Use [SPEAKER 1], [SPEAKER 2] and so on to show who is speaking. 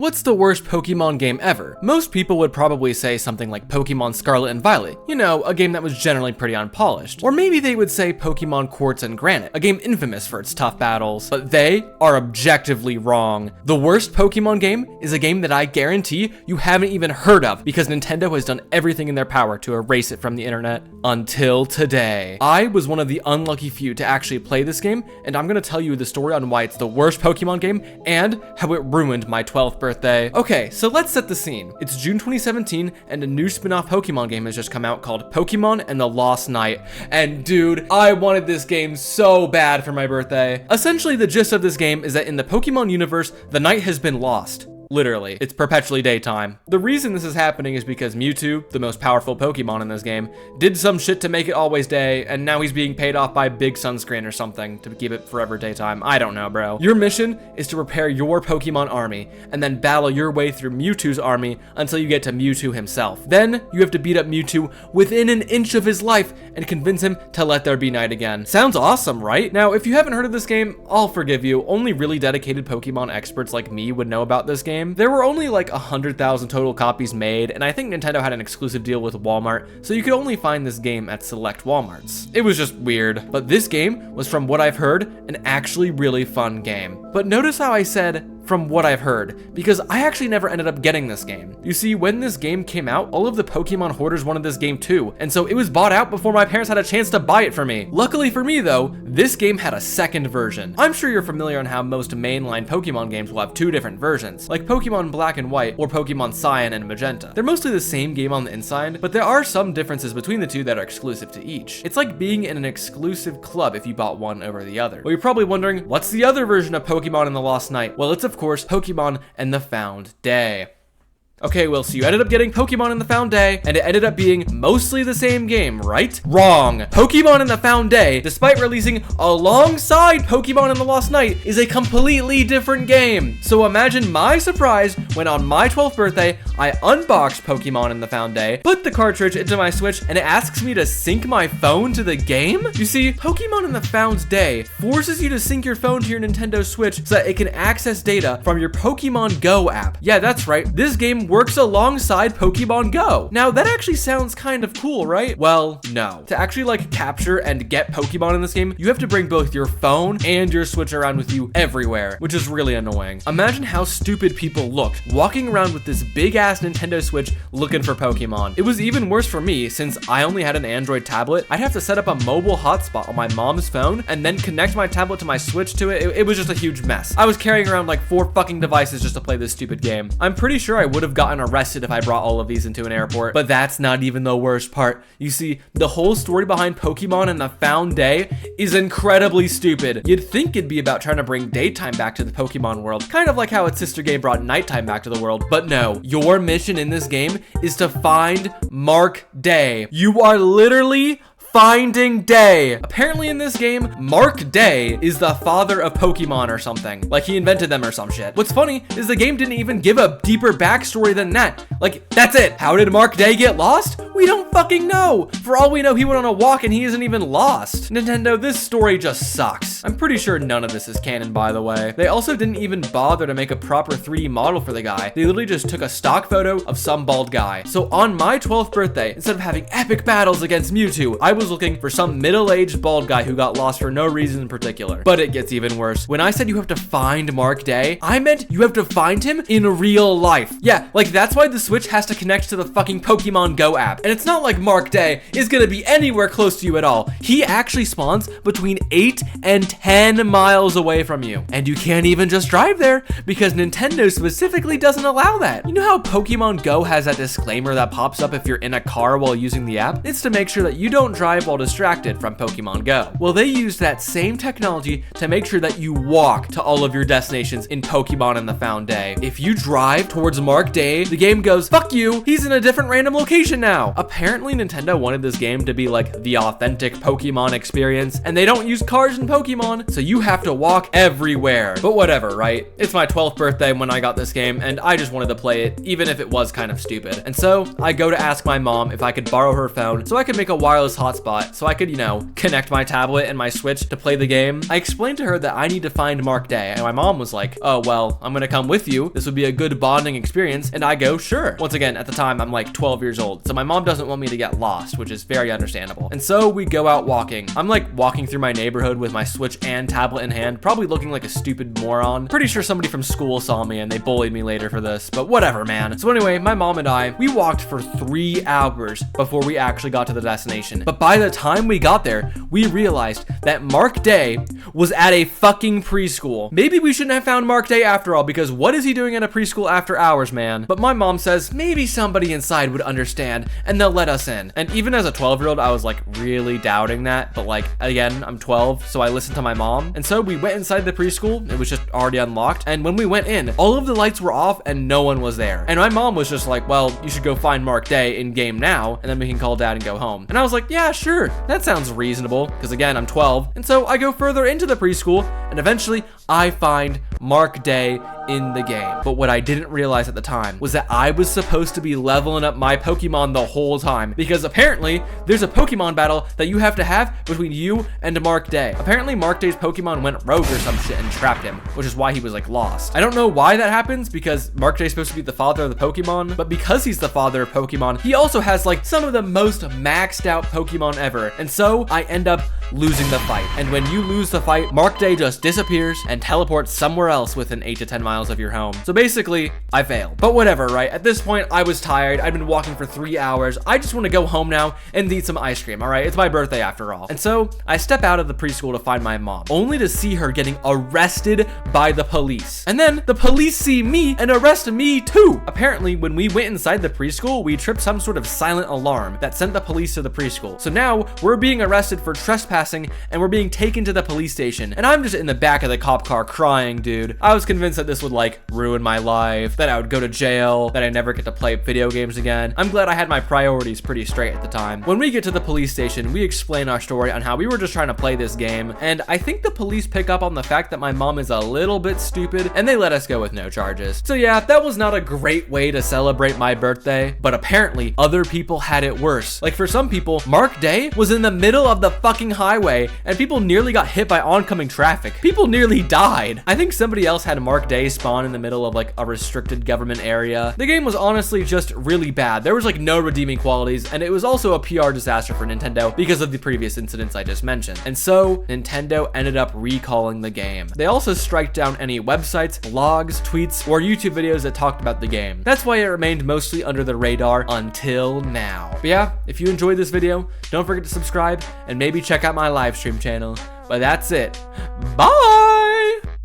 [SPEAKER 1] What's the worst Pokemon game ever? Most people would probably say something like Pokemon Scarlet and Violet, you know, a game that was generally pretty unpolished. Or maybe they would say Pokemon Quartz and Granite, a game infamous for its tough battles. But they are objectively wrong. The worst Pokemon game is a game that I guarantee you haven't even heard of because Nintendo has done everything in their power to erase it from the internet. Until today. I was one of the unlucky few to actually play this game, and I'm gonna tell you the story on why it's the worst Pokemon game and how it ruined my 12th birthday. Okay, so let's set the scene. It's June 2017, and a new spin-off Pokemon game has just come out called Pokemon and the Lost Knight. And dude, I wanted this game so bad for my birthday. Essentially, the gist of this game is that in the Pokemon universe, the night has been lost. Literally, it's perpetually daytime. The reason this is happening is because Mewtwo, the most powerful Pokemon in this game, did some shit to make it always day, and now he's being paid off by Big Sunscreen or something to keep it forever daytime. I don't know, bro. Your mission is to prepare your Pokemon army, and then battle your way through Mewtwo's army until you get to Mewtwo himself. Then, you have to beat up Mewtwo within an inch of his life and convince him to let there be night again. Sounds awesome, right? Now, if you haven't heard of this game, I'll forgive you. Only really dedicated Pokemon experts like me would know about this game. There were only like 100,000 total copies made, and I think Nintendo had an exclusive deal with Walmart, so you could only find this game at select Walmarts. It was just weird, but this game was, from what I've heard, an actually really fun game. But notice how I said, from what I've heard, because I actually never ended up getting this game. You see, when this game came out, all of the Pokemon hoarders wanted this game too, and so it was bought out before my parents had a chance to buy it for me. Luckily for me though, this game had a second version. I'm sure you're familiar on how most mainline Pokemon games will have two different versions, like Pokemon Black and White or Pokemon Cyan and Magenta. They're mostly the same game on the inside, but there are some differences between the two that are exclusive to each. It's like being in an exclusive club if you bought one over the other. Well, you're probably wondering, what's the other version of Pokemon and the Lost Knight? Well, it's of course Pokemon and the Found Day. Okay, Will, so you ended up getting Pokemon in the Found Day, and it ended up being mostly the same game, right? Wrong. Pokemon in the Found Day, despite releasing alongside Pokemon in the Lost Knight, is a completely different game. So imagine my surprise when on my 12th birthday, I unboxed Pokemon in the Found Day, put the cartridge into my Switch, and it asks me to sync my phone to the game? You see, Pokemon in the Found Day forces you to sync your phone to your Nintendo Switch so that it can access data from your Pokemon Go app. Yeah, that's right. This game works alongside Pokemon Go. Now, that actually sounds kind of cool, right? Well, no. To actually like capture and get Pokemon in this game, you have to bring both your phone and your Switch around with you everywhere, which is really annoying. Imagine how stupid people looked walking around with this big ass Nintendo Switch looking for Pokemon. It was even worse for me since I only had an Android tablet. I'd have to set up a mobile hotspot on my mom's phone and then connect my tablet to my Switch to it. It was just a huge mess. I was carrying around like 4 fucking devices just to play this stupid game. I'm pretty sure I would have gotten arrested if I brought all of these into an airport, but that's not even the worst part. You see, the whole story behind Pokemon and the Found Day is incredibly stupid. You'd think it'd be about trying to bring daytime back to the Pokemon world, kind of like how its sister game brought nighttime back to the world, but no. Your mission in this game is to find Mark Day. You are literally finding Day. Apparently in this game, Mark Day is the father of Pokemon or something. Like he invented them or some shit. What's funny is the game didn't even give a deeper backstory than that. Like, that's it. How did Mark Day get lost? We don't fucking know. For all we know, he went on a walk and he isn't even lost. Nintendo, this story just sucks. I'm pretty sure none of this is canon, by the way. They also didn't even bother to make a proper 3D model for the guy. They literally just took a stock photo of some bald guy. So on my 12th birthday, instead of having epic battles against Mewtwo, I was looking for some middle-aged bald guy who got lost for no reason in particular. But it gets even worse. When I said you have to find Mark Day, I meant you have to find him in real life. Yeah, like that's why the Switch has to connect to the fucking Pokemon Go app. And it's not like Mark Day is gonna be anywhere close to you at all. He actually spawns between 8 and 10 miles away from you. And you can't even just drive there because Nintendo specifically doesn't allow that. You know how Pokemon Go has that disclaimer that pops up if you're in a car while using the app? It's to make sure that you don't drive while distracted from Pokemon Go. Well, they used that same technology to make sure that you walk to all of your destinations in Pokemon and the Found Day. If you drive towards Mark Day, the game goes, fuck you, he's in a different random location now. Apparently Nintendo wanted this game to be like the authentic Pokemon experience, and they don't use cars in Pokemon, so you have to walk everywhere. But whatever, right? It's my 12th birthday when I got this game, and I just wanted to play it, even if it was kind of stupid. And so I go to ask my mom if I could borrow her phone so I could make a wireless hotspot hotspot so I could, connect my tablet and my Switch to play the game. I explained to her that I need to find Mark Day, and my mom was like, oh, well, I'm gonna come with you. This would be a good bonding experience. And I go, sure. Once again, at the time, I'm like 12 years old, so my mom doesn't want me to get lost, which is very understandable. And so we go out walking. I'm like walking through my neighborhood with my Switch and tablet in hand, probably looking like a stupid moron. Pretty sure somebody from school saw me and they bullied me later for this, but whatever, man. So anyway, my mom and I, we walked for 3 hours before we actually got to the destination. But by the time we got there, we realized that Mark Day was at a fucking preschool. Maybe we shouldn't have found Mark Day after all, because what is he doing at a preschool after hours, man? But my mom says maybe somebody inside would understand and they'll let us in. And even as a 12-year-old, I was like really doubting that. But like, again, I'm 12, so I listened to my mom. And so we went inside the preschool. It was just already unlocked. And when we went in, all of the lights were off and no one was there. And my mom was just like, well, you should go find Mark Day in game now, and then we can call dad and go home. And I was like, yeah, sure. That sounds reasonable, because again, I'm 12. And so I go further into the preschool, and eventually I find Mark Day in the game. But what I didn't realize at the time was that I was supposed to be leveling up my Pokemon the whole time, because apparently there's a Pokemon battle that you have to have between you and Mark Day. Apparently Mark Day's Pokemon went rogue or some shit and trapped him, which is why he was like lost. I don't know why that happens, because Mark Day's supposed to be the father of the Pokemon, but because he's the father of Pokemon, he also has like some of the most maxed out Pokemon ever. And so I end up losing the fight. And when you lose the fight, Mark Day just disappears and teleports somewhere else within 8 to 10 miles of your home. So basically, I failed. But whatever, right? At this point, I was tired. I'd been walking for 3 hours. I just want to go home now and eat some ice cream, all right? It's my birthday after all. And so I step out of the preschool to find my mom, only to see her getting arrested by the police. And then the police see me and arrest me too. Apparently, when we went inside the preschool, we tripped some sort of silent alarm that sent the police to the preschool. So now we're being arrested for trespassing and we're being taken to the police station. And I'm just in the back of the cop car crying, dude. I was convinced that this would like ruin my life, that I would go to jail, that I never get to play video games again. I'm glad I had my priorities pretty straight at the time. When we get to the police station, we explain our story on how we were just trying to play this game. And I think the police pick up on the fact that my mom is a little bit stupid and they let us go with no charges. So yeah, that was not a great way to celebrate my birthday, but apparently other people had it worse. Like for some people, Mark Day was in the middle of the fucking highway and people nearly got hit by oncoming traffic. People nearly died. I think somebody else had Mark Day spawn in the middle of like a restricted government area. The game was honestly just really bad. There was like no redeeming qualities, and it was also a PR disaster for Nintendo because of the previous incidents I just mentioned. And so Nintendo ended up recalling the game. They also striked down any websites, blogs, tweets, or YouTube videos that talked about the game. That's why it remained mostly under the radar until now. But yeah, if you enjoyed this video, don't forget to subscribe and maybe check out my live stream channel. But that's it. Bye!